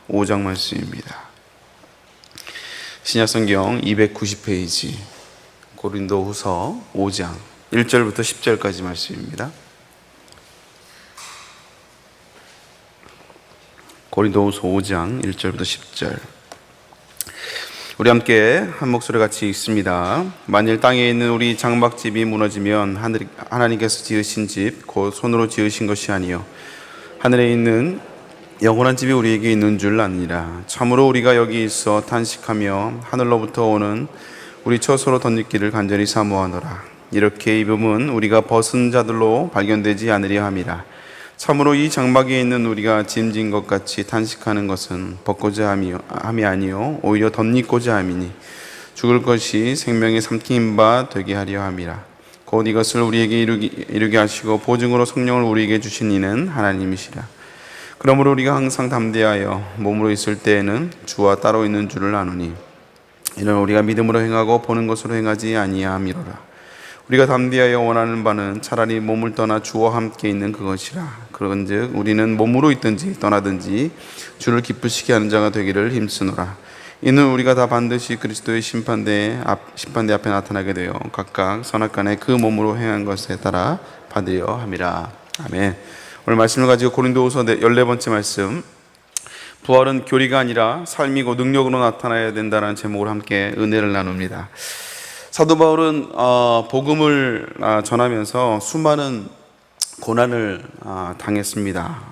5장 말씀입니다. 신약성경 290페이지 고린도후서 5장 1절부터 10절까지 말씀입니다. 고린도후서 5장 1절부터 10절. 우리 함께 한 목소리 같이 읽습니다. 만일 땅에 있는 우리 장막집이 무너지면 하나님께서 지으신 집 곧 손으로 지으신 것이 아니요 하늘에 있는 영원한 집이 우리에게 있는 줄 아니라. 참으로 우리가 여기 있어 탄식하며 하늘로부터 오는 우리 처소로 덧입기를 간절히 사모하노라. 이렇게 입음은 우리가 벗은 자들로 발견되지 않으려 함이라. 참으로 이 장막에 있는 우리가 짐진 것 같이 탄식하는 것은 벗고자 함이 아니요 오히려 덧입고자 함이니 죽을 것이 생명의 삼킨 바 되게 하려 함이라. 곧 이것을 우리에게 이루게 하시고 보증으로 성령을 우리에게 주신 이는 하나님이시라. 그러므로 우리가 항상 담대하여 몸으로 있을 때에는 주와 따로 있는 줄을 아노니 이는 우리가 믿음으로 행하고 보는 것으로 행하지 아니함이로라. 우리가 담대하여 원하는 바는 차라리 몸을 떠나 주와 함께 있는 그것이라. 그런즉 우리는 몸으로 있든지 떠나든지 주를 기쁘시게 하는 자가 되기를 힘쓰노라. 이는 우리가 다 반드시 그리스도의 심판대 앞에 나타나게 되어 각각 선악간에 그 몸으로 행한 것에 따라 받으려 함이라. 아멘. 오늘 말씀을 가지고 고린도후서 14번째 말씀, 부활은 교리가 아니라 삶이고 능력으로 나타나야 된다는 제목으로 함께 은혜를 나눕니다. 사도 바울은 복음을 전하면서 수많은 고난을 당했습니다.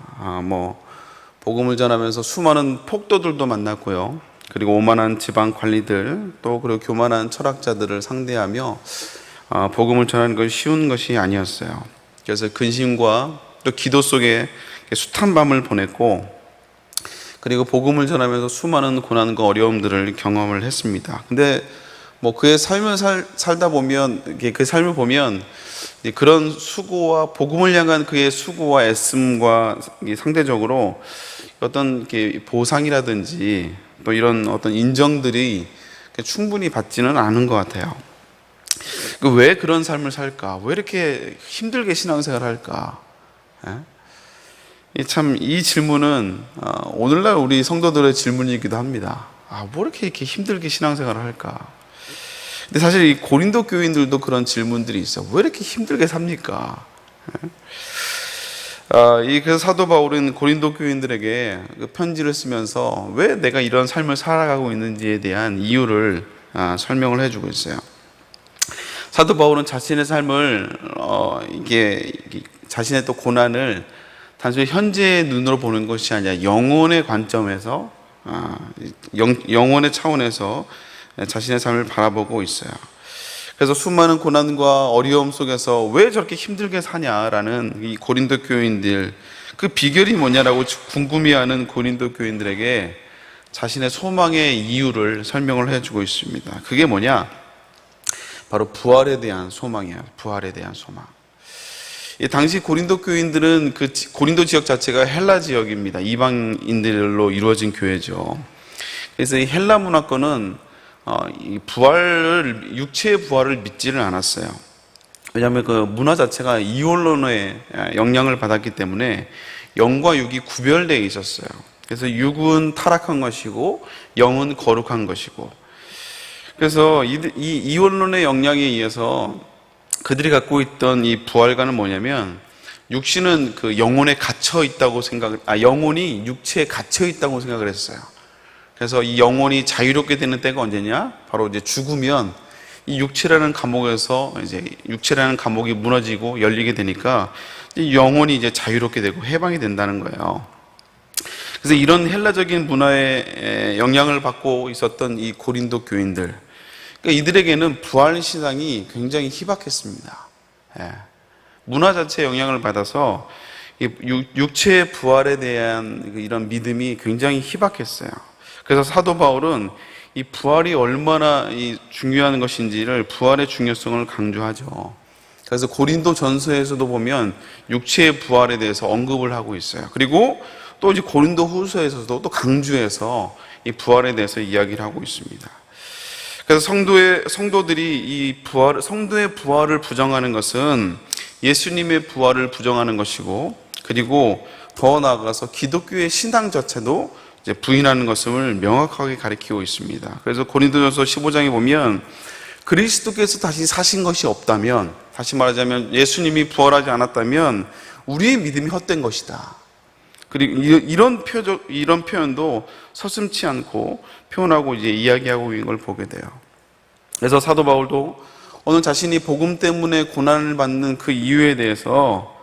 복음을 전하면서 수많은 폭도들도 만났고요. 그리고 오만한 지방 관리들, 또 그리고 교만한 철학자들을 상대하며 복음을 전하는 것이 쉬운 것이 아니었어요. 그래서 근심과 또 기도 속에 숱한 밤을 보냈고, 그리고 복음을 전하면서 수많은 고난과 어려움들을 경험을 했습니다. 근데 그의 삶을 살다 보면, 그 삶을 보면 그런 수고와 복음을 향한 그의 수고와 애씀과 상대적으로 어떤 보상이라든지 또 이런 어떤 인정들이 충분히 받지는 않은 것 같아요. 왜 그런 삶을 살까? 왜 이렇게 힘들게 신앙생활을 할까? 참 이 질문은 오늘날 우리 성도들의 질문이기도 합니다. 뭐 이렇게 힘들게 신앙생활을 할까? 근데 사실 이 고린도 교인들도 그런 질문들이 있어. 왜 이렇게 힘들게 삽니까? 그래서 사도 바울은 고린도 교인들에게 편지를 쓰면서 왜 내가 이런 삶을 살아가고 있는지에 대한 이유를 설명을 해주고 있어요. 사도 바울은 자신의 삶을 자신의 또 고난을 단순히 현재의 눈으로 보는 것이 아니라 영혼의 관점에서, 영혼의 차원에서 자신의 삶을 바라보고 있어요. 그래서 수많은 고난과 어려움 속에서 왜 저렇게 힘들게 사냐라는 이 고린도 교인들, 그 비결이 뭐냐라고 궁금해하는 고린도 교인들에게 자신의 소망의 이유를 설명을 해주고 있습니다. 그게 뭐냐? 바로 부활에 대한 소망이에요. 부활에 대한 소망. 당시 고린도 교인들은 그 고린도 지역 자체가 헬라 지역입니다. 이방인들로 이루어진 교회죠. 그래서 이 헬라 문화권은 육체의 부활을 믿지를 않았어요. 왜냐하면 그 문화 자체가 이혼론의 영향을 받았기 때문에 영과 육이 구별되어 있었어요. 그래서 육은 타락한 것이고 영은 거룩한 것이고, 그래서 이 이혼론의 영향에 의해서 그들이 갖고 있던 이 부활관은 뭐냐면, 육신은 그 영혼에 갇혀 있다고 영혼이 육체에 갇혀 있다고 생각을 했어요. 그래서 이 영혼이 자유롭게 되는 때가 언제냐? 바로 이제 죽으면 이 육체라는 감옥에서 육체라는 감옥이 무너지고 열리게 되니까 이 영혼이 이제 자유롭게 되고 해방이 된다는 거예요. 그래서 이런 헬라적인 문화에 영향을 받고 있었던 이 고린도 교인들, 그러니까 이들에게는 부활 신앙이 굉장히 희박했습니다. 문화 자체의 영향을 받아서 육체의 부활에 대한 이런 믿음이 굉장히 희박했어요. 그래서 사도 바울은 이 부활이 얼마나 중요한 것인지를, 부활의 중요성을 강조하죠. 그래서 고린도 전서에서도 보면 육체의 부활에 대해서 언급을 하고 있어요. 그리고 또 이제 고린도 후서에서도 또 강조해서 이 부활에 대해서 이야기를 하고 있습니다. 그래서 성도들이 성도의 부활을 부정하는 것은 예수님의 부활을 부정하는 것이고, 그리고 더 나아가서 기독교의 신앙 자체도 이제 부인하는 것을 명확하게 가리키고 있습니다. 그래서 고린도전서 15장에 보면 그리스도께서 다시 사신 것이 없다면, 다시 말하자면 예수님이 부활하지 않았다면 우리의 믿음이 헛된 것이다. 그리고 이런 표현도 서슴지 않고 표현하고 이제 이야기하고 있는 걸 보게 돼요. 그래서 사도 바울도 오늘 자신이 복음 때문에 고난을 받는 그 이유에 대해서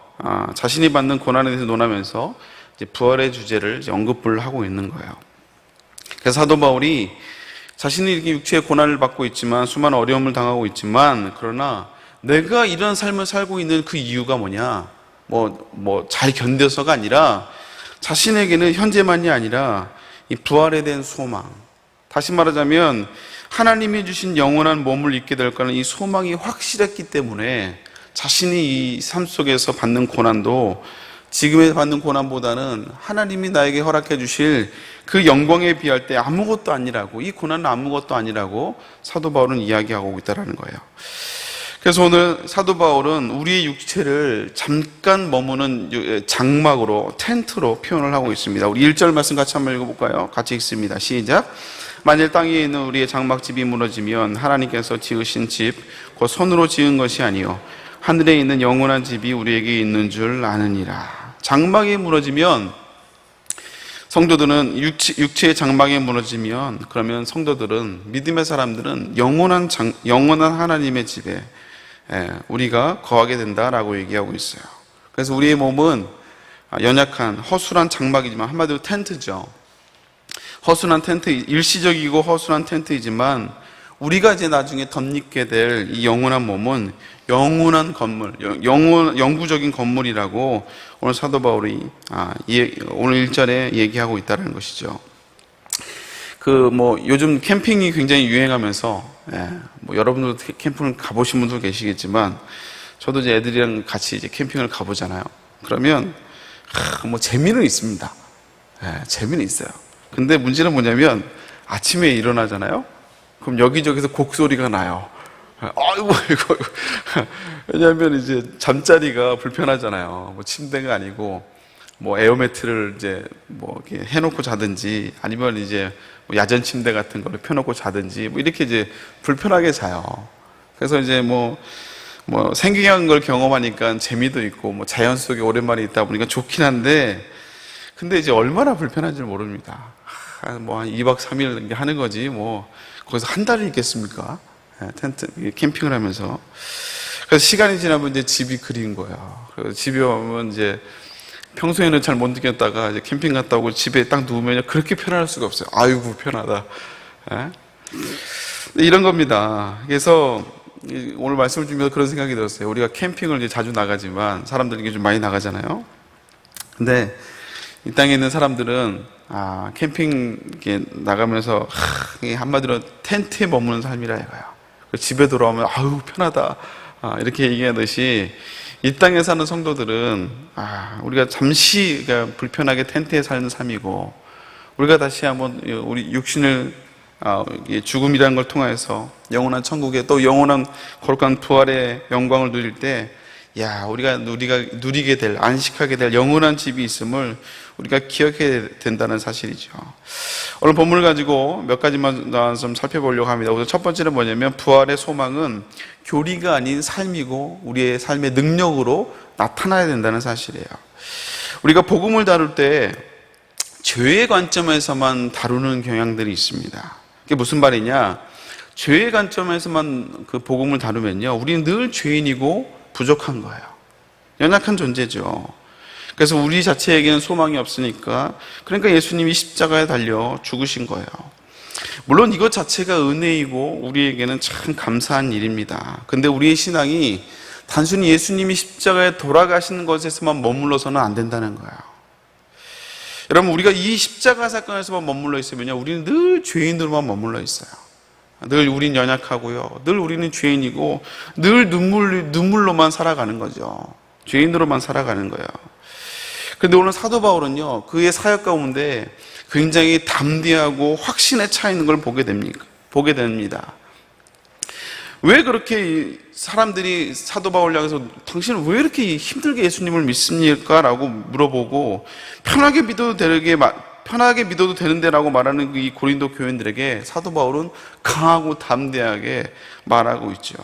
자신이 받는 고난에 대해서 논하면서 이제 부활의 주제를 이제 언급을 하고 있는 거예요. 그래서 사도 바울이 자신이 이렇게 육체의 고난을 받고 있지만, 수많은 어려움을 당하고 있지만, 그러나 내가 이런 삶을 살고 있는 그 이유가 뭐냐? 잘 견뎌서가 아니라 자신에게는 현재만이 아니라 이 부활에 대한 소망, 다시 말하자면 하나님이 주신 영원한 몸을 입게 될 거라는 이 소망이 확실했기 때문에 자신이 이 삶 속에서 받는 고난도 지금에 받는 고난보다는 하나님이 나에게 허락해 주실 그 영광에 비할 때 아무것도 아니라고, 이 고난은 아무것도 아니라고 사도 바울은 이야기하고 있다는 거예요. 그래서 오늘 사도 바울은 우리의 육체를 잠깐 머무는 장막으로, 텐트로 표현을 하고 있습니다. 우리 1절 말씀 같이 한번 읽어볼까요? 같이 읽습니다. 시작. 만일 땅에 있는 우리의 장막집이 무너지면 하나님께서 지으신 집, 곧 손으로 지은 것이 아니요 하늘에 있는 영원한 집이 우리에게 있는 줄 아느니라. 장막이 무너지면, 성도들은 육체의 장막이 무너지면, 그러면 성도들은, 믿음의 사람들은 영원한 하나님의 집에 우리가 거하게 된다라고 얘기하고 있어요. 그래서 우리의 몸은 연약한 허술한 장막이지만, 한마디로 텐트죠. 허술한 텐트, 일시적이고 허술한 텐트이지만 우리가 이제 나중에 덧입게 될 이 영원한 몸은 영원한 건물, 영구적인 건물이라고 오늘 사도 바울이 오늘 1절에 얘기하고 있다는 것이죠. 요즘 캠핑이 굉장히 유행하면서, 여러분들도 캠핑을 가보신 분도 계시겠지만, 저도 이제 애들이랑 같이 이제 캠핑을 가보잖아요. 그러면, 재미는 있습니다. 재미는 있어요. 근데 문제는 뭐냐면, 아침에 일어나잖아요? 그럼 여기저기서 곡소리가 나요. 아이고, 이거. 왜냐하면 이제 잠자리가 불편하잖아요. 침대가 아니고, 에어매트를 이제 이렇게 해놓고 자든지, 아니면 이제 야전 침대 같은 거를 펴놓고 자든지, 이렇게 이제 불편하게 자요. 그래서 이제 생경한 걸 경험하니까 재미도 있고, 자연 속에 오랜만에 있다 보니까 좋긴 한데, 근데 이제 얼마나 불편한지 모릅니다. 한 2박 3일 하는 거지, 거기서 한 달을 있겠습니까? 텐트, 캠핑을 하면서. 그래서 시간이 지나면 이제 집이 그리운 거예요. 그래서 집에 오면 이제 평소에는 잘 못 느꼈다가 이제 캠핑 갔다 오고 집에 딱 누우면 그렇게 편안할 수가 없어요. 아이고, 편하다. 이런 겁니다. 그래서 오늘 말씀을 주면서 그런 생각이 들었어요. 우리가 캠핑을 이제 자주 나가지만 사람들이 좀 많이 나가잖아요. 근데 이 땅에 있는 사람들은 캠핑 나가면서 한마디로 텐트에 머무는 삶이라 이거예요. 집에 돌아오면 아유 편하다 이렇게 얘기하듯이 이 땅에 사는 성도들은 우리가 잠시 불편하게 텐트에 사는 삶이고, 우리가 다시 한번 우리 육신을 죽음이라는 걸 통해서 영원한 천국에 또 영원한 거룩한 부활의 영광을 누릴 때 우리가 누리게 될, 안식하게 될 영원한 집이 있음을 우리가 기억해야 된다는 사실이죠. 오늘 본문을 가지고 몇 가지만 좀 살펴보려고 합니다. 우선 첫 번째는 뭐냐면, 부활의 소망은 교리가 아닌 삶이고 우리의 삶의 능력으로 나타나야 된다는 사실이에요. 우리가 복음을 다룰 때 죄의 관점에서만 다루는 경향들이 있습니다. 그게 무슨 말이냐? 죄의 관점에서만 그 복음을 다루면요, 우리는 늘 죄인이고 부족한 거예요. 연약한 존재죠. 그래서 우리 자체에게는 소망이 없으니까, 그러니까 예수님이 십자가에 달려 죽으신 거예요. 물론 이것 자체가 은혜이고 우리에게는 참 감사한 일입니다. 근데 우리의 신앙이 단순히 예수님이 십자가에 돌아가시는 것에서만 머물러서는 안 된다는 거예요. 여러분, 우리가 이 십자가 사건에서만 머물러 있으면요, 우리는 늘 죄인으로만 머물러 있어요. 늘 우린 연약하고요, 늘 우리는 죄인이고, 늘 눈물로만 살아가는 거죠. 죄인으로만 살아가는 거예요. 그런데 오늘 사도 바울은요, 그의 사역 가운데 굉장히 담대하고 확신에 차 있는 걸 보게 됩니다. 왜 그렇게 사람들이 사도 바울을 향해서 당신은 왜 이렇게 힘들게 예수님을 믿습니까? 라고 물어보고 편하게 믿어도 되는데 라고 말하는 이 고린도 교인들에게 사도 바울은 강하고 담대하게 말하고 있죠.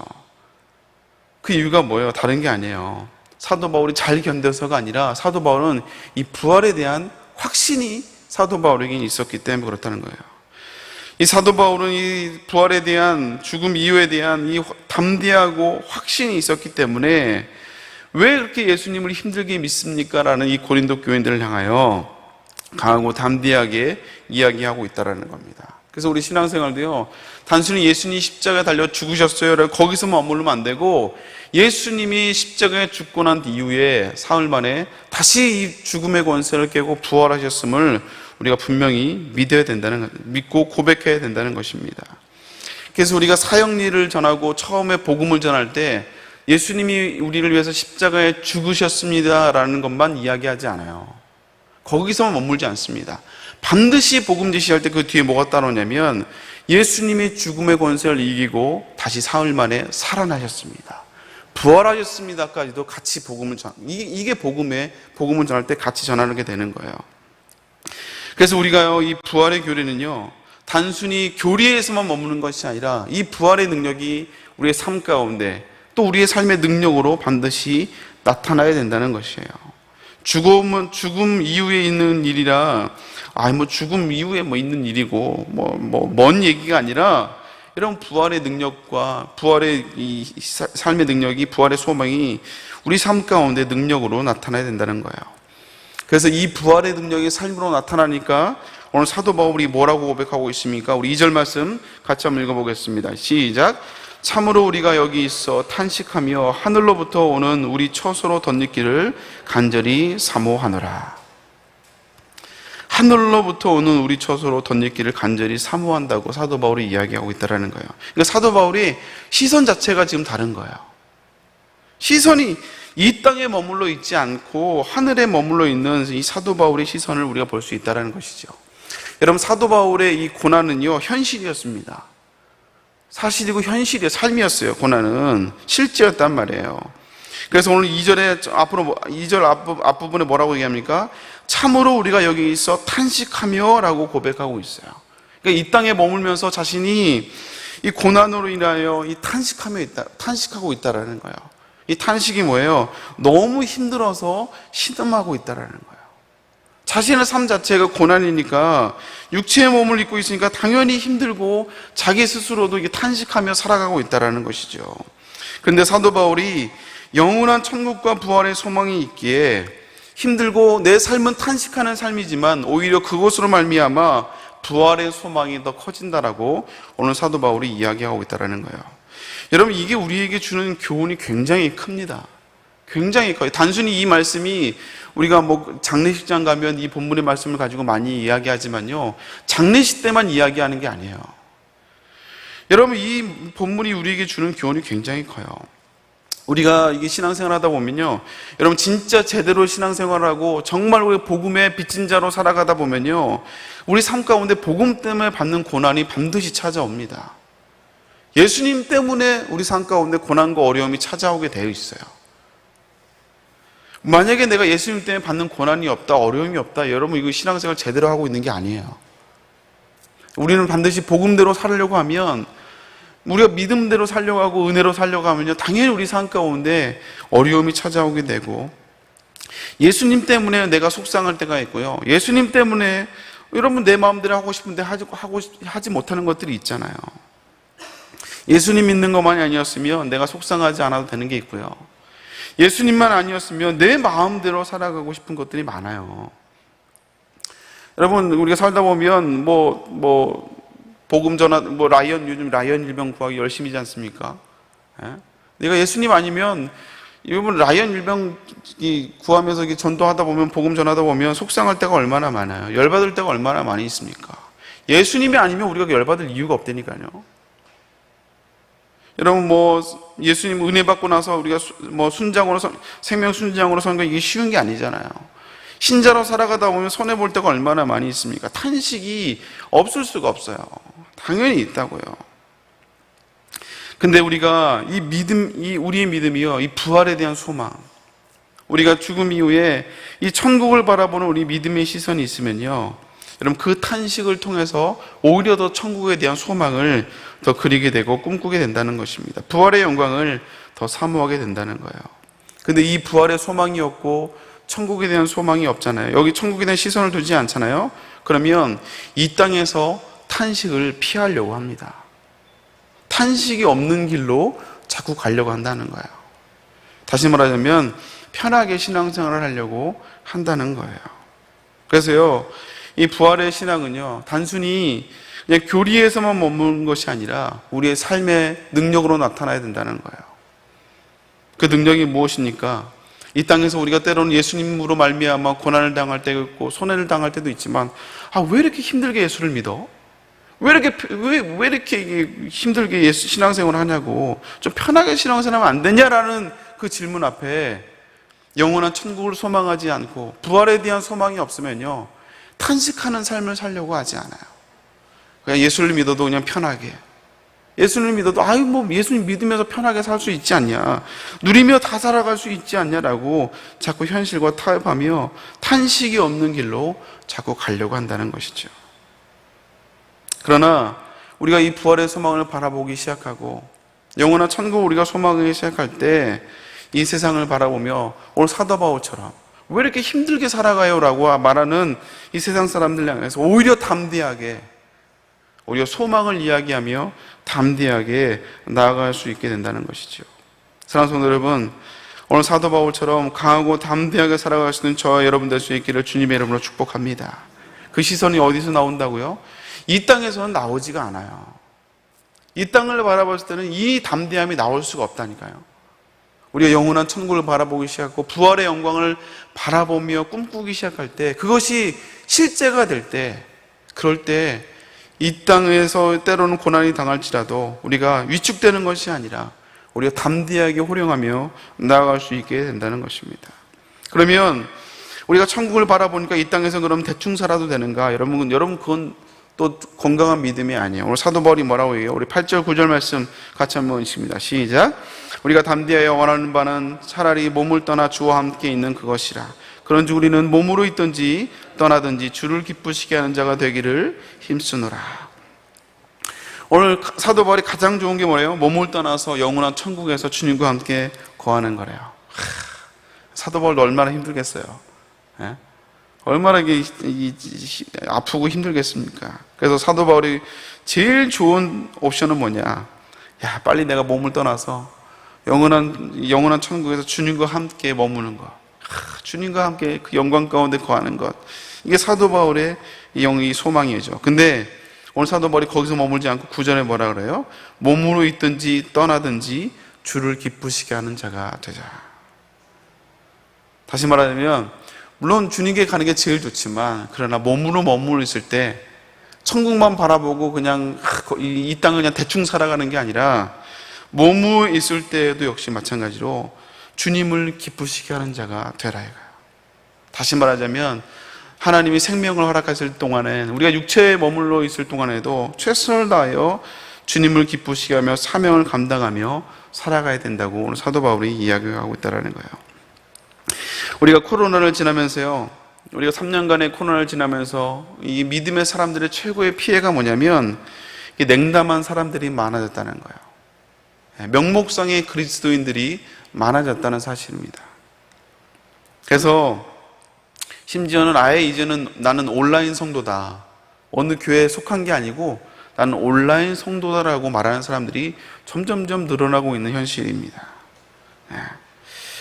그 이유가 뭐예요? 다른 게 아니에요. 사도 바울이 잘 견뎌서가 아니라 사도 바울은 이 부활에 대한 확신이 사도 바울에게 있었기 때문에 그렇다는 거예요. 이 사도 바울은 이 부활에 대한, 죽음 이후에 대한 이 담대하고 확신이 있었기 때문에 왜 그렇게 예수님을 힘들게 믿습니까? 라는 이 고린도 교인들을 향하여 강하고 담대하게 이야기하고 있다는 겁니다. 그래서 우리 신앙생활도요, 단순히 예수님이 십자가에 달려 죽으셨어요, 거기서만 머물면 안 되고, 예수님이 십자가에 죽고 난 이후에 사흘 만에 다시 이 죽음의 권세를 깨고 부활하셨음을 우리가 분명히 믿고 고백해야 된다는 것입니다. 그래서 우리가 사형리를 전하고 처음에 복음을 전할 때 예수님이 우리를 위해서 십자가에 죽으셨습니다라는 것만 이야기하지 않아요. 거기서만 머물지 않습니다. 반드시 복음 제시할 때 그 뒤에 뭐가 따르냐면 예수님이 죽음의 권세를 이기고 다시 사흘 만에 살아나셨습니다, 부활하셨습니다까지도 같이 이게 복음을 전할 때 같이 전하게 되는 거예요. 그래서 우리가요, 이 부활의 교리는요, 단순히 교리에서만 머무는 것이 아니라 이 부활의 능력이 우리의 삶 가운데 또 우리의 삶의 능력으로 반드시 나타나야 된다는 것이에요. 죽음 이후에 있는 일이라, 죽음 이후에 있는 일이고, 먼 얘기가 아니라, 이런 부활의 능력과 부활의 이 삶의 능력이, 부활의 소망이 우리 삶 가운데 능력으로 나타나야 된다는 거예요. 그래서 이 부활의 능력이 삶으로 나타나니까 오늘 사도 바울이 뭐라고 고백하고 있습니까? 우리 2절 말씀 같이 한번 읽어보겠습니다. 시작. 참으로 우리가 여기 있어 탄식하며 하늘로부터 오는 우리 처소로 덧입기를 간절히 사모하노라. 하늘로부터 오는 우리 처소로 덧입기를 간절히 사모한다고 사도 바울이 이야기하고 있다는 거예요. 그러니까 사도 바울이 시선 자체가 지금 다른 거예요. 시선이 이 땅에 머물러 있지 않고 하늘에 머물러 있는 이 사도 바울의 시선을 우리가 볼 수 있다는 것이죠. 여러분, 사도 바울의 이 고난은요, 현실이었습니다. 사실이고 현실이에요. 삶이었어요. 고난은 실제였단 말이에요. 그래서 오늘 2절 앞부분에 뭐라고 얘기합니까? 참으로 우리가 여기 있어 탄식하며 라고 고백하고 있어요. 그러니까 이 땅에 머물면서 자신이 이 고난으로 인하여 탄식하고 있다라는 거예요. 이 탄식이 뭐예요? 너무 힘들어서 신음하고 있다라는 거예요. 자신의 삶 자체가 고난이니까, 육체의 몸을 입고 있으니까 당연히 힘들고 자기 스스로도 이게 탄식하며 살아가고 있다라는 것이죠. 그런데 사도 바울이 영원한 천국과 부활의 소망이 있기에 힘들고 내 삶은 탄식하는 삶이지만 오히려 그것으로 말미암아 부활의 소망이 더 커진다라고 오늘 사도 바울이 이야기하고 있다라는 거예요. 여러분, 이게 우리에게 주는 교훈이 굉장히 큽니다. 굉장히 커요. 단순히 이 말씀이 우리가 장례식장 가면 이 본문의 말씀을 가지고 많이 이야기하지만요, 장례식 때만 이야기하는 게 아니에요. 여러분, 이 본문이 우리에게 주는 교훈이 굉장히 커요. 우리가 이게 신앙생활 하다 보면요, 여러분 진짜 제대로 신앙생활하고 정말 우리 복음의 빚진 자로 살아가다 보면요, 우리 삶 가운데 복음 때문에 받는 고난이 반드시 찾아옵니다. 예수님 때문에 우리 삶 가운데 고난과 어려움이 찾아오게 되어 있어요. 만약에 내가 예수님 때문에 받는 고난이 없다, 어려움이 없다, 여러분 이거 신앙생활 제대로 하고 있는 게 아니에요. 우리는 반드시 복음대로 살려고 하면, 우리가 믿음대로 살려고 하고 은혜로 살려고 하면요, 당연히 우리 삶 가운데 어려움이 찾아오게 되고, 예수님 때문에 내가 속상할 때가 있고요, 예수님 때문에 여러분 내 마음대로 하고 싶은데 하지 못하는 것들이 있잖아요. 예수님 믿는 것만이 아니었으면 내가 속상하지 않아도 되는 게 있고요, 예수님만 아니었으면 내 마음대로 살아가고 싶은 것들이 많아요. 여러분, 우리가 살다 보면 복음 전화, 요즘 라이언 일병 구하기 열심히지 않습니까? 예? 내가 예수님 아니면, 여러분 라이언 일병 구하면서 전도하다 보면, 복음 전하다 보면 속상할 때가 얼마나 많아요. 열받을 때가 얼마나 많이 있습니까? 예수님이 아니면 우리가 열받을 이유가 없다니까요. 여러분, 예수님 은혜 받고 나서 우리가 생명 순장으로 사는 건 이게 쉬운 게 아니잖아요. 신자로 살아가다 보면 손해볼 때가 얼마나 많이 있습니까? 탄식이 없을 수가 없어요. 당연히 있다고요. 근데 우리가 우리의 믿음이요, 이 부활에 대한 소망, 우리가 죽음 이후에 이 천국을 바라보는 우리 믿음의 시선이 있으면요, 여러분 그 탄식을 통해서 오히려 더 천국에 대한 소망을 더 그리게 되고 꿈꾸게 된다는 것입니다. 부활의 영광을 더 사모하게 된다는 거예요. 근데 이 부활의 소망이 없고 천국에 대한 소망이 없잖아요. 여기 천국에 대한 시선을 두지 않잖아요. 그러면 이 땅에서 탄식을 피하려고 합니다. 탄식이 없는 길로 자꾸 가려고 한다는 거예요. 다시 말하자면 편하게 신앙생활을 하려고 한다는 거예요. 그래서요, 이 부활의 신앙은요, 단순히 그냥 교리에서만 머무는 것이 아니라 우리의 삶의 능력으로 나타나야 된다는 거예요. 그 능력이 무엇입니까? 이 땅에서 우리가 때로는 예수님으로 말미암아 고난을 당할 때도 있고 손해를 당할 때도 있지만, 왜 이렇게 힘들게 예수를 믿어? 왜 이렇게 힘들게 예수 신앙생활을 하냐고, 좀 편하게 신앙생활하면 안 되냐라는 그 질문 앞에 영원한 천국을 소망하지 않고 부활에 대한 소망이 없으면요, 탄식하는 삶을 살려고 하지 않아요. 그냥 예수를 믿어도 그냥 편하게, 예수를 믿어도 예수님 믿으면서 편하게 살 수 있지 않냐, 누리며 다 살아갈 수 있지 않냐라고 자꾸 현실과 타협하며 탄식이 없는 길로 자꾸 가려고 한다는 것이죠. 그러나 우리가 이 부활의 소망을 바라보기 시작하고 영원한 천국을 우리가 소망하기 시작할 때 이 세상을 바라보며 오늘 사도 바울처럼 왜 이렇게 힘들게 살아가요? 라고 말하는 이 세상 사람들 향해서 오히려 담대하게, 오히려 소망을 이야기하며 담대하게 나아갈 수 있게 된다는 것이죠. 사랑하는 성도 여러분, 오늘 사도 바울처럼 강하고 담대하게 살아갈 수 있는 저와 여러분 될 수 있기를 주님의 이름으로 축복합니다. 그 시선이 어디서 나온다고요? 이 땅에서는 나오지가 않아요. 이 땅을 바라봤을 때는 이 담대함이 나올 수가 없다니까요. 우리가 영원한 천국을 바라보기 시작하고 부활의 영광을 바라보며 꿈꾸기 시작할 때, 그것이 실제가 될 때, 그럴 때 이 땅에서 때로는 고난이 당할지라도 우리가 위축되는 것이 아니라 우리가 담대하게 호령하며 나아갈 수 있게 된다는 것입니다. 그러면 우리가 천국을 바라보니까 이 땅에서 그럼 대충 살아도 되는가? 여러분 그건 또 건강한 믿음이 아니에요. 오늘 사도 바울이 뭐라고 해요? 우리 8절 9절 말씀 같이 한번 읽습니다. 시작. 우리가 담대하여 원하는 바는 차라리 몸을 떠나 주와 함께 있는 그것이라. 그런즉 우리는 몸으로 있든지 떠나든지 주를 기쁘시게 하는 자가 되기를 힘쓰노라. 오늘 사도 바울이 가장 좋은 게 뭐래요? 몸을 떠나서 영원한 천국에서 주님과 함께 거하는 거래요. 사도 바울도 얼마나 힘들겠어요. 예? 얼마나 아프고 힘들겠습니까? 그래서 사도 바울이 제일 좋은 옵션은 뭐냐? 빨리 내가 몸을 떠나서 영원한 천국에서 주님과 함께 머무는 것, 주님과 함께 그 영광 가운데 거하는 것, 이게 사도 바울의 이 소망이죠. 근데 오늘 사도 바울이 거기서 머물지 않고 9절에 뭐라 그래요? 몸으로 있든지 떠나든지 주를 기쁘시게 하는 자가 되자. 다시 말하자면, 물론 주님께 가는 게 제일 좋지만, 그러나 몸으로 머물러 있을 때 천국만 바라보고 그냥 이 땅을 그냥 대충 살아가는 게 아니라 몸으로 있을 때에도 역시 마찬가지로 주님을 기쁘시게 하는 자가 되라 이거예요. 다시 말하자면 하나님이 생명을 허락하실 동안에, 우리가 육체에 머물러 있을 동안에도 최선을 다하여 주님을 기쁘시게 하며 사명을 감당하며 살아가야 된다고 오늘 사도 바울이 이야기하고 있다는 거예요. 우리가 코로나를 지나면서요, 우리가 3년간의 코로나를 지나면서 이 믿음의 사람들의 최고의 피해가 뭐냐면 냉담한 사람들이 많아졌다는 거예요. 명목상의 그리스도인들이 많아졌다는 사실입니다. 그래서 심지어는 아예 이제는 나는 온라인 성도다, 어느 교회에 속한 게 아니고 나는 온라인 성도다라고 말하는 사람들이 점점점 늘어나고 있는 현실입니다.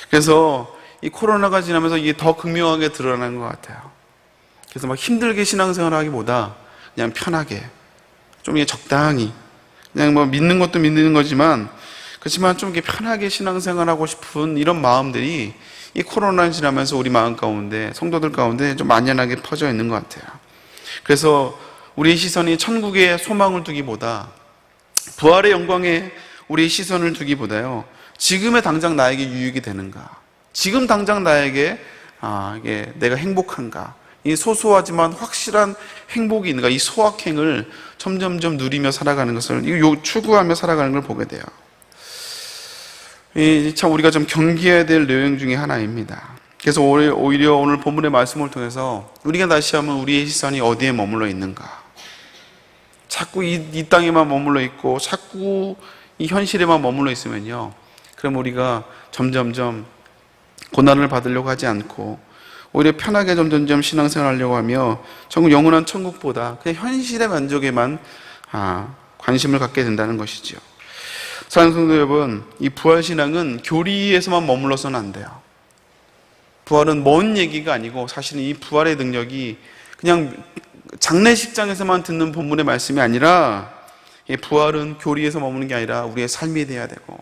그래서 이 코로나가 지나면서 이게 더 극명하게 드러나는 것 같아요. 그래서 막 힘들게 신앙생활 하기보다 그냥 편하게, 좀 적당히, 그냥 믿는 것도 믿는 거지만, 그렇지만 좀 이렇게 편하게 신앙생활 하고 싶은 이런 마음들이 이 코로나 지나면서 우리 마음 가운데, 성도들 가운데 좀 만연하게 퍼져 있는 것 같아요. 그래서 우리의 시선이 천국의 소망을 두기보다, 부활의 영광에 우리의 시선을 두기보다요, 지금의 당장 나에게 유익이 되는가, 지금 당장 나에게 이게 내가 행복한가, 이 소소하지만 확실한 행복이 있는가, 이 소확행을 점점점 누리며 살아가는 것을 추구하며 살아가는 걸 보게 돼요. 참 우리가 좀 경계해야 될 내용 중에 하나입니다. 그래서 오히려 오늘 본문의 말씀을 통해서 우리가 다시 한번 우리의 시선이 어디에 머물러 있는가, 자꾸 이 땅에만 머물러 있고 자꾸 이 현실에만 머물러 있으면요, 그럼 우리가 점점점 고난을 받으려고 하지 않고 오히려 편하게 점점점 신앙생활 하려고 하며 영원한 천국보다 그냥 현실의 만족에만 관심을 갖게 된다는 것이죠. 사랑하는 성도 여러분, 이 부활신앙은 교리에서만 머물러서는 안 돼요. 부활은 먼 얘기가 아니고 사실은 이 부활의 능력이 그냥 장례식장에서만 듣는 본문의 말씀이 아니라, 이 부활은 교리에서 머무는 게 아니라 우리의 삶이 돼야 되고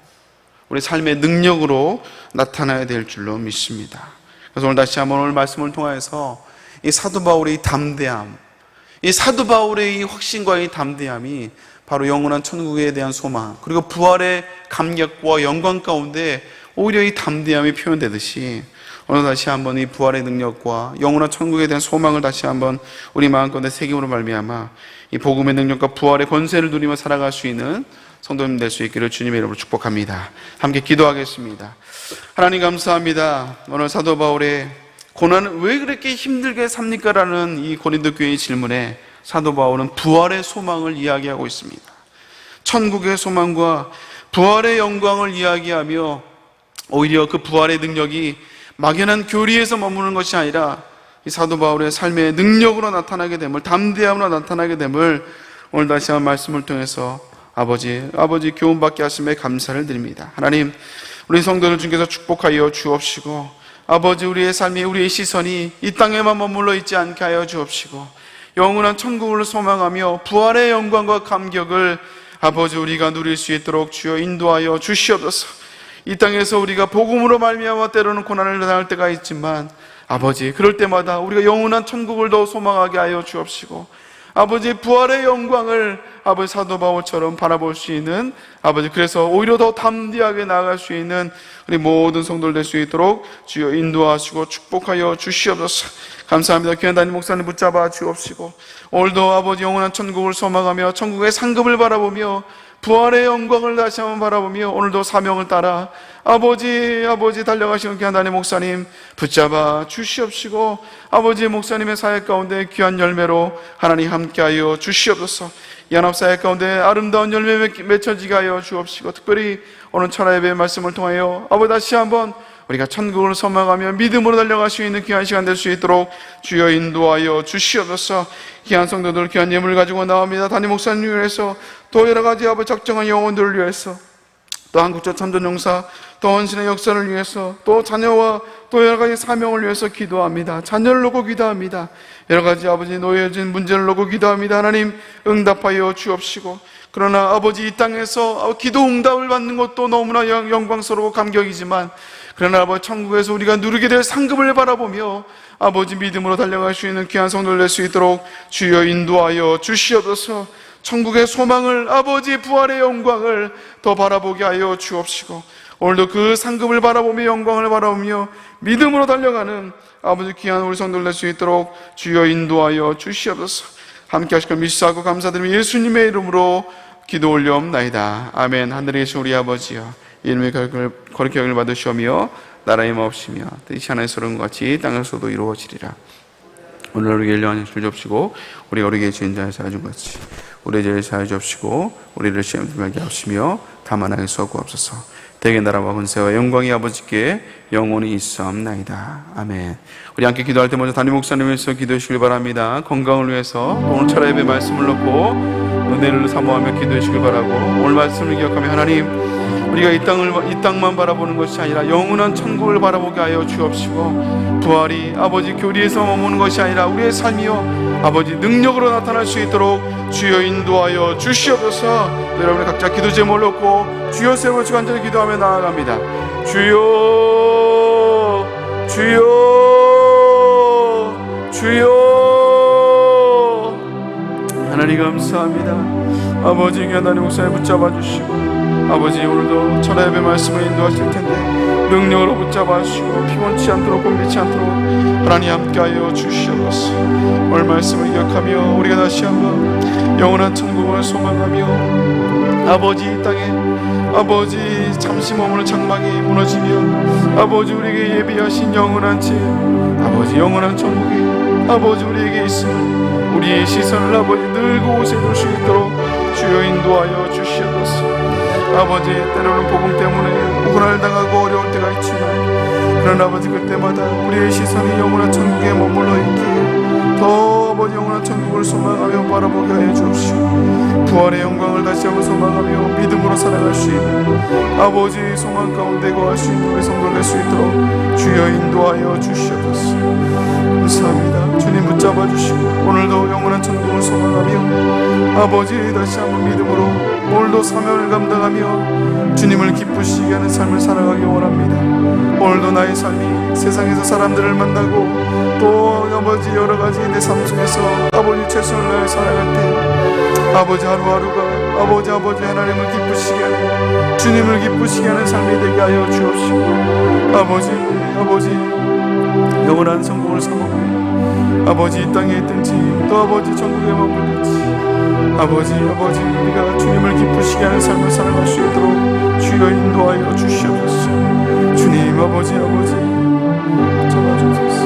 우리 삶의 능력으로 나타나야 될 줄로 믿습니다. 그래서 오늘 다시 한번 오늘 말씀을 통해서 이 사도 바울의 이 담대함, 이 사도 바울의 이 확신과 이 담대함이 바로 영원한 천국에 대한 소망, 그리고 부활의 감격과 영광 가운데 오히려 이 담대함이 표현되듯이 오늘 다시 한번 이 부활의 능력과 영원한 천국에 대한 소망을 다시 한번 우리 마음가운데 새김으로 말미암아 이 복음의 능력과 부활의 권세를 누리며 살아갈 수 있는 성도님 될 수 있기를 주님의 이름으로 축복합니다. 함께 기도하겠습니다. 하나님 감사합니다. 오늘 사도 바울의 고난은 왜 그렇게 힘들게 삽니까? 라는 이 고린도 교회의 질문에 사도 바울은 부활의 소망을 이야기하고 있습니다. 천국의 소망과 부활의 영광을 이야기하며 오히려 그 부활의 능력이 막연한 교리에서 머무는 것이 아니라 이 사도 바울의 삶의 능력으로 나타나게 됨을, 담대함으로 나타나게 됨을 오늘 다시 한번 말씀을 통해서 아버지 교훈받게 하심에 감사를 드립니다. 하나님, 우리 성도들 중에서 축복하여 주옵시고, 아버지 우리의 삶이, 우리의 시선이 이 땅에만 머물러 있지 않게 하여 주옵시고, 영원한 천국을 소망하며 부활의 영광과 감격을 아버지 우리가 누릴 수 있도록 주여 인도하여 주시옵소서. 이 땅에서 우리가 복음으로 말미암아 때로는 고난을 당할 때가 있지만 아버지, 그럴 때마다 우리가 영원한 천국을 더 소망하게 하여 주옵시고, 아버지 부활의 영광을 아버지 사도 바울처럼 바라볼 수 있는, 아버지 그래서 오히려 더 담대하게 나아갈 수 있는 우리 모든 성도들 될 수 있도록 주여 인도하시고 축복하여 주시옵소서. 감사합니다. 귀한 담임 목사님 붙잡아 주옵시고, 오늘도 아버지 영원한 천국을 소망하며 천국의 상급을 바라보며 부활의 영광을 다시 한번 바라보며 오늘도 사명을 따라 아버지 달려가시는 귀한 담임 목사님 붙잡아 주시옵시고, 아버지 목사님의 사역 가운데 귀한 열매로 하나님 함께하여 주시옵소서. 연합사역 가운데 아름다운 열매 맺혀지게 하여 주옵시고, 특별히 오늘 철야예배 말씀을 통하여 아버지 다시 한번 우리가 천국을 소망하며 믿음으로 달려갈 수 있는 귀한 시간 될 수 있도록 주여 인도하여 주시옵소서. 귀한 성도들 귀한 예물을 가지고 나옵니다. 담임 목사님 위해서, 또 여러 가지 아버지 적정한 영혼들을 위해서, 또 한국적 참전용사, 또 헌신의 역사를 위해서, 또 자녀와 또 여러 가지 사명을 위해서 기도합니다. 자녀를 놓고 기도합니다. 여러 가지 아버지 놓여진 문제를 놓고 기도합니다. 하나님 응답하여 주옵시고, 그러나 아버지 이 땅에서 기도 응답을 받는 것도 너무나 영광스러워 감격이지만, 그러나 아버지 천국에서 우리가 누리게 될 상급을 바라보며 아버지 믿음으로 달려갈 수 있는 귀한 성도를 낼 수 있도록 주여 인도하여 주시옵소서. 천국의 소망을, 아버지 부활의 영광을 더 바라보게 하여 주옵시고, 오늘도 그 상급을 바라보며 영광을 바라보며 믿음으로 달려가는 아버지 귀한 우리 성도를 낼 수 있도록 주여 인도하여 주시옵소서. 함께 하실 것 믿사하고 감사드리며 예수님의 이름으로 기도 올려옵나이다. 아멘. 하늘에 계신 우리 아버지여, 이름의 거룩히 여김을 받으시오며 나라의 마옵시며 뜻이 하나님의 이룬 것 같이 땅에서도 이루어지리라. 오늘 우리에게 일용할 것을 주옵시고, 우리가 우리에게 죄인 자를 사하여 준 것이 우리의 죄를 사하여 주옵시고, 우리를 시험에 들게 하시며 다만 악에서 구하옵소서. 대개 나라와 권세와 영광이 아버지께 영원히 있사옵나이다. 아멘. 우리 함께 기도할 때 먼저 담임 목사님 위해서 기도해 주시길 바랍니다. 건강을 위해서, 오늘 철야예배 말씀을 놓고 은혜를 사모하며 기도해 주시길 바라고, 오늘 말씀을 기억하며 하나님, 우리가 이 땅만 바라보는 것이 아니라 영원한 천국을 바라보게 하여 주옵시고, 부활이 아버지 교리에서 머무는 것이 아니라 우리의 삶이요 아버지 능력으로 나타날 수 있도록 주여 인도하여 주시옵소서. 여러분의 각자 기도 제목을 놓고 주여 세워주고 간절히 기도하며 나아갑니다. 주여 하나님 감사합니다. 아버지 귀한 하나님 목사님 붙잡아 주시고, 아버지 오늘도 철야예배 말씀을 인도하실 텐데 능력으로 붙잡아 주시고 피곤치 않도록 곤비치 않도록 하나님 함께하여 주시옵소서. 오늘 말씀을 기억하며 우리가 다시 한번 영원한 천국을 소망하며 아버지 이 땅에 아버지 잠시 머무는 장막이 무너지며 아버지 우리에게 예비하신 영원한 집 아버지 영원한 천국이 아버지 우리에게 있음을 우리의 시선을 아버지 늘 그곳에 둘 수 있도록 주여 인도하여 주시옵소서. 아버지 때로는 복음 때문에 고난당하고 어려울 때가 있지만 그런 아버지 그때마다 우리의 시선이 영원한 천국에 머물러 있기에 더 아버지 영원한 천국을 소망하며 바라보게 하여 주옵시고 부활의 영광을 다시 한번 소망하며 믿음으로 살아갈 수 있는 아버지 소망 가운데 거할 수 있는 우리 성도가 될 수 있도록 주여 인도하여 주시옵소서. 감사합니다. 주님 붙잡아 주시고 오늘도 영원한 천국을 소망하며 아버지 다시 한번 믿음으로 오늘도 사명을 감당하며 주님을 기쁘시게 하는 삶을 살아가기 원합니다. 오늘도 나의 삶이 세상에서 사람들을 만나고 또 아버지 여러가지 내 삶 속에서 아버지 최선을 다해 살아갈 때 아버지 하루하루가 아버지 하나님을 기쁘시게 하는 주님을 기쁘시게 하는 삶이 되게 하여 주옵시고 아버지 영원한 성공을 사모하며 아버지 이 땅에 있든지 또 아버지 천국에 머물든지 아버지 우리가 주님을 기쁘시게 하는 삶을 살아갈 수 있도록 주여 인도하여 주시옵소서. 주님 아버지 잡아주소서.